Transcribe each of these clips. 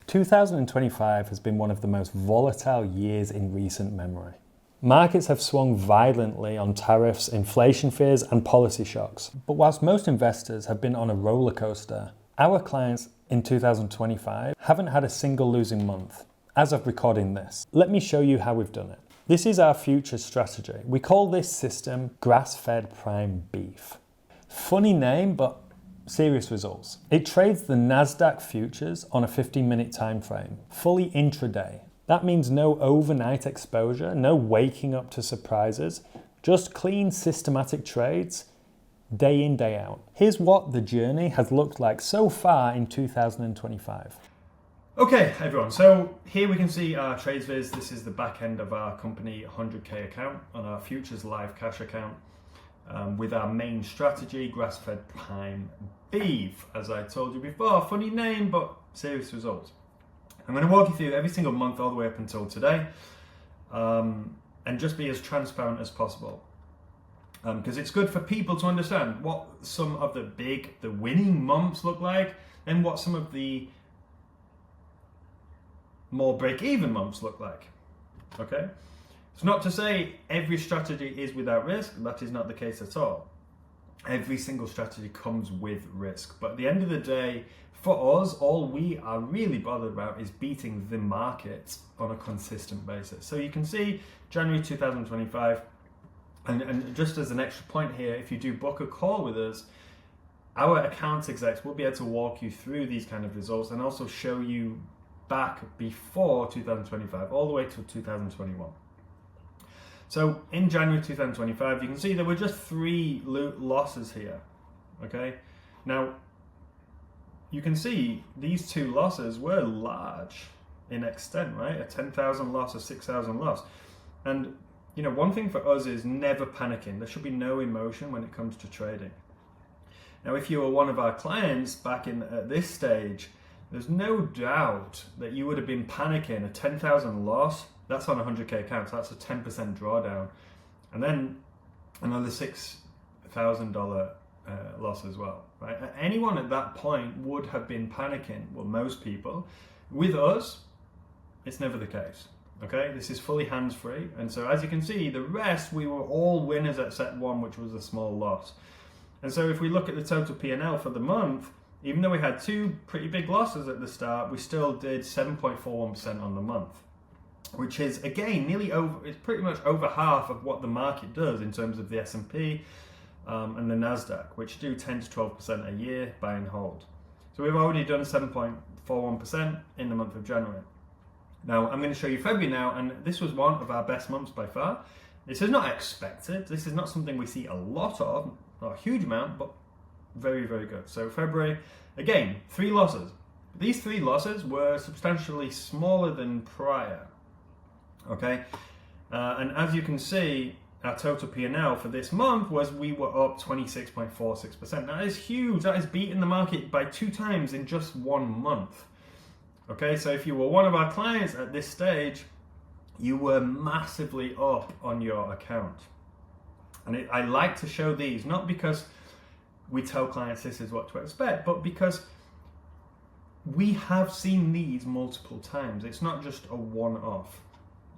2025 has been one of the most volatile years in recent memory. Markets have swung violently on tariffs, inflation fears, and policy shocks. But whilst most investors have been on a roller coaster, our clients in 2025 haven't had a single losing month, as of recording this. Let me show you how we've done it. This is our futures strategy. We call this system grass-fed prime beef. Funny name, but serious results. It trades the NASDAQ futures on a 15-minute time frame, fully intraday. That means no overnight exposure, no waking up to surprises, just clean systematic trades, day in, day out. Here's what the journey has looked like so far in 2025. Okay, everyone, so here we can see our TradesViz. This is the back end of our company 100K account on our futures live cash account with our main strategy, grass-fed prime beef. As I told you before, funny name, but serious results. I'm going to walk you through every single month all the way up until today and just be as transparent as possible. Because it's good for people to understand what some of the winning months look like and what some of the more break-even months look like. Okay? It's not to say every strategy is without risk. That is not the case at all. Every single strategy comes with risk. But at the end of the day, for us, all we are really bothered about is beating the market on a consistent basis. So you can see January 2025, and just as an extra point here, if you do book a call with us, our account execs will be able to walk you through these kind of results and also show you back before 2025, all the way to 2021. So in January 2025, you can see there were just 3 losses here, okay? Now, you can see these 2 losses were large in extent, right? A 10,000 loss, a 6,000 loss. And, you know, one thing for us is never panicking. There should be no emotion when it comes to trading. Now, if you were one of our clients back at this stage, there's no doubt that you would have been panicking. A 10,000 loss, that's on a 100K account, so that's a 10% drawdown. And then another $6,000 loss as well, right? Anyone at that point would have been panicking, well, most people. With us, it's never the case, okay? This is fully hands-free. And so as you can see, the rest, we were all winners at set 1, which was a small loss. And so if we look at the total P&L for the month, even though we had 2 pretty big losses at the start, we still did 7.41% on the month, which is, again, it's pretty much over half of what the market does in terms of the S&P and the NASDAQ, which do 10 to 12% a year, buy and hold. So we've already done 7.41% in the month of January. Now, I'm going to show you February now, and this was one of our best months by far. This is not expected. This is not something we see a lot of, not a huge amount, but very, very good. So February, again, 3 losses. These 3 losses were substantially smaller than prior, okay? And as you can see, our total P&L for this month we were up 26.46%. That is huge. That is beating the market by 2 times in just 1 month. Okay, so if you were one of our clients at this stage, you were massively up on your account. And I like to show these, not because we tell clients this is what to expect, but because we have seen these multiple times. It's not just a one-off,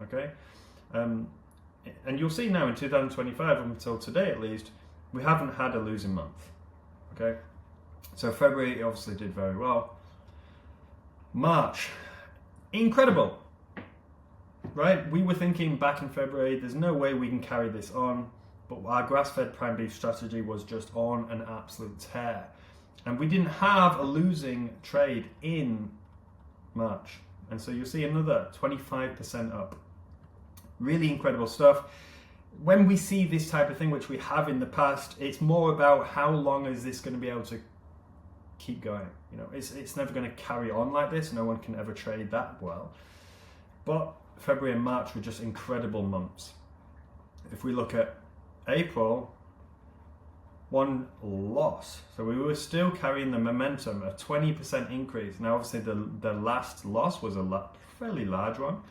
okay? And you'll see now in 2025, until today at least, we haven't had a losing month, okay? So February obviously did very well. March, incredible, right? We were thinking back in February, there's no way we can carry this on, but our grass-fed prime beef strategy was just on an absolute tear. And we didn't have a losing trade in March. And so you'll see another 25% up. Really incredible stuff. When we see this type of thing, which we have in the past, it's more about how long is this going to be able to keep going. You know, it's never going to carry on like this. No one can ever trade that well. But February and March were just incredible months. If we look at April, 1 loss. So we were still carrying the momentum, a 20% increase. Now, obviously, the last loss was a fairly large one,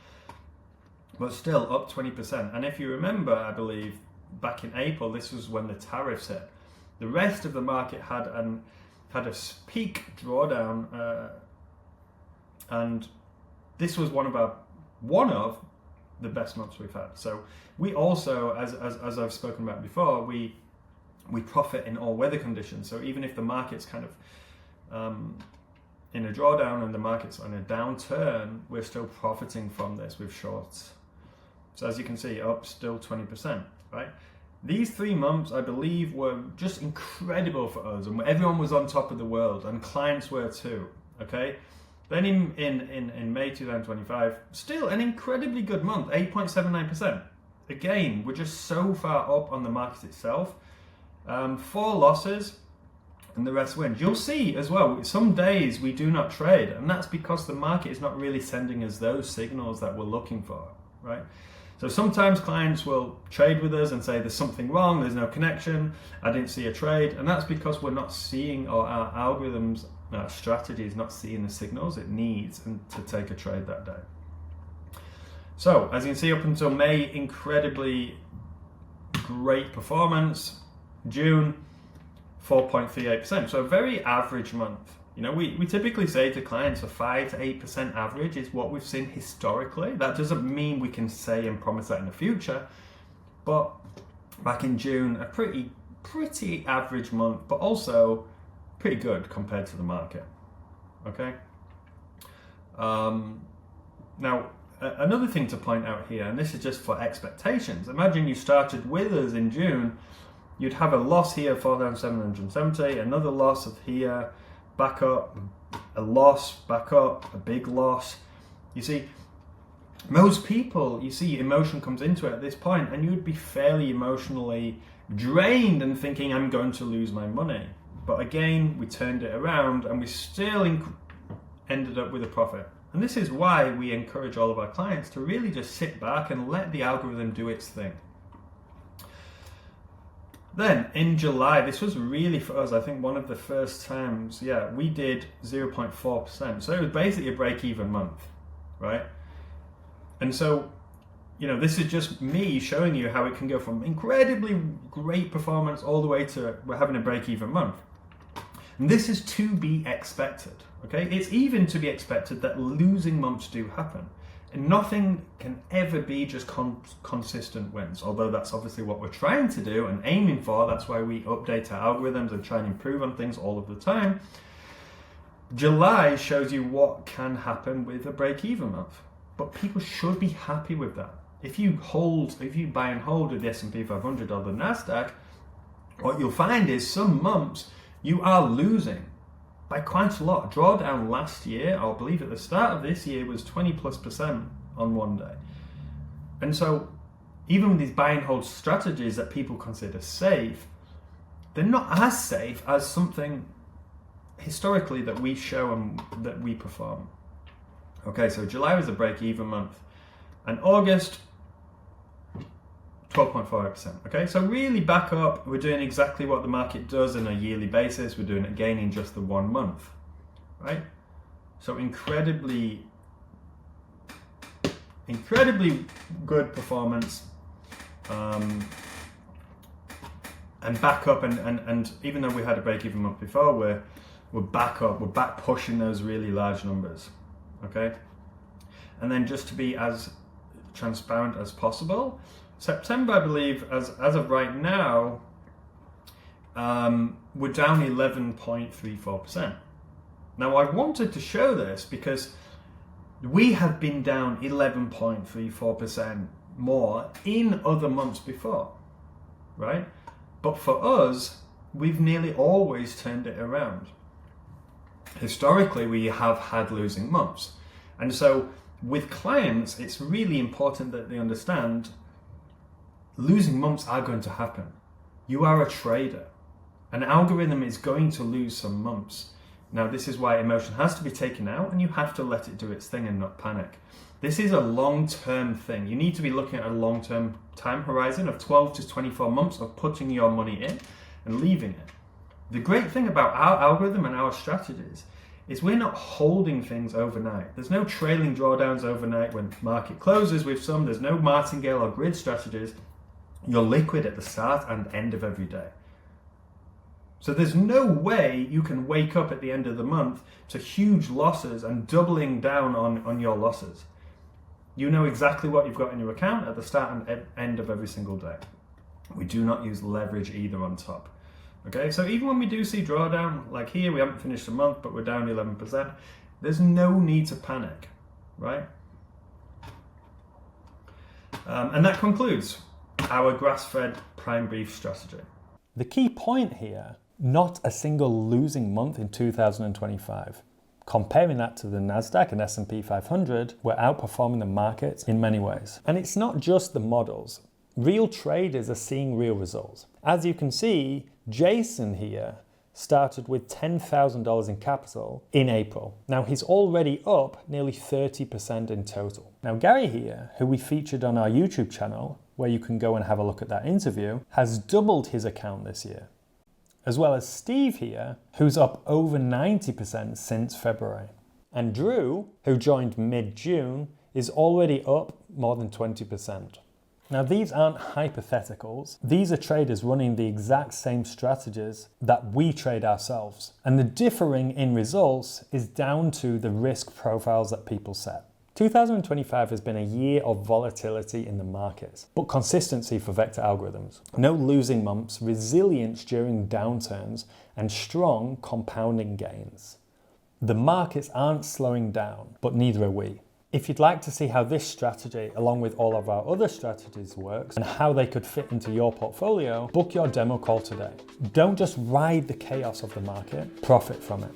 but still up 20%. And if you remember, I believe, back in April, this was when the tariffs hit. The rest of the market had a peak drawdown And this was one of the best months we've had. So we also, as I've spoken about before, we profit in all weather conditions. So even if the market's kind of in a drawdown and the market's on a downturn, we're still profiting from this with shorts. So as you can see, up still 20%, right? These 3 months, I believe, were just incredible for us, and everyone was on top of the world, and clients were too, okay? Then in May 2025, still an incredibly good month, 8.79%. Again, we're just so far up on the market itself. 4 losses, and the rest wins. You'll see as well, some days we do not trade, and that's because the market is not really sending us those signals that we're looking for, right? So sometimes clients will trade with us and say there's something wrong, there's no connection, I didn't see a trade, and that's because we're not seeing, or our algorithms, our strategy is not seeing the signals it needs to take a trade that day. So as you can see, up until May, incredibly great performance. June, 4.38%, so a very average month. You know, we typically say to clients a 5 to 8% average is what we've seen historically. That doesn't mean we can say and promise that in the future, but back in June, a pretty average month, but also pretty good compared to the market. Okay. Now, another thing to point out here, and this is just for expectations. Imagine you started with us in June. You'd have a loss here, 4,770, another loss of here, back up, a loss, back up, a big loss. You see, most people, you see, emotion comes into it at this point, and you would be fairly emotionally drained and thinking, I'm going to lose my money. But again, we turned it around, and we still ended up with a profit. And this is why we encourage all of our clients to really just sit back and let the algorithm do its thing. Then in July, this was really for us, I think one of the first times, we did 0.4%. So it was basically a break-even month, right? And so, you know, this is just me showing you how it can go from incredibly great performance all the way to we're having a break-even month. And this is to be expected, okay? It's even to be expected that losing months do happen. And nothing can ever be just consistent wins, although that's obviously what we're trying to do and aiming for. That's why we update our algorithms and try and improve on things all of the time. July shows you what can happen with a break-even month, but people should be happy with that. If you buy and hold with the S&P 500 or the NASDAQ, what you'll find is some months you are losing by quite a lot. Drawdown last year, I believe at the start of this year, was 20+% on one day. And so even with these buy and hold strategies that people consider safe, they're not as safe as something historically that we show and that we perform. Okay, so July was a break-even month, and August, 12.48%. Okay, so really back up, we're doing exactly what the market does on a yearly basis. We're doing it again in just the 1 month, right? So incredibly good performance, and back up, and even though we had a break-even month before, we're back up, we're back pushing those really large numbers, okay? And then just to be as transparent as possible, September, I believe, as of right now, we're down 11.34%. Now, I wanted to show this because we have been down 11.34% more in other months before, right? But for us, we've nearly always turned it around. Historically, we have had losing months. And so with clients, it's really important that they understand losing months are going to happen. You are a trader. An algorithm is going to lose some months. Now, this is why emotion has to be taken out, and you have to let it do its thing and not panic. This is a long-term thing. You need to be looking at a long-term time horizon of 12 to 24 months of putting your money in and leaving it. The great thing about our algorithm and our strategies is we're not holding things overnight. There's no trailing drawdowns overnight when the market closes with some. There's no martingale or grid strategies. You're liquid at the start and end of every day. So there's no way you can wake up at the end of the month to huge losses and doubling down on your losses. You know exactly what you've got in your account at the start and end of every single day. We do not use leverage either on top. Okay, so even when we do see drawdown, like here, we haven't finished the month, but we're down 11%, there's no need to panic, right? And that concludes our grass-fed prime beef strategy. The key point here, not a single losing month in 2025. Comparing that to the Nasdaq and S&P 500, we're outperforming the markets in many ways. And it's not just the models. Real traders are seeing real results. As you can see, Jason here started with $10,000 in capital in April. Now he's already up nearly 30% in total. Now Gary here, who we featured on our YouTube channel, where you can go and have a look at that interview, has doubled his account this year. As well as Steve here, who's up over 90% since February. And Drew, who joined mid-June, is already up more than 20%. Now these aren't hypotheticals, these are traders running the exact same strategies that we trade ourselves. And the differing in results is down to the risk profiles that people set. 2025 has been a year of volatility in the markets, but consistency for vector algorithms. No losing months, resilience during downturns, and strong compounding gains. The markets aren't slowing down, but neither are we. If you'd like to see how this strategy, along with all of our other strategies, works and how they could fit into your portfolio, book your demo call today. Don't just ride the chaos of the market, profit from it.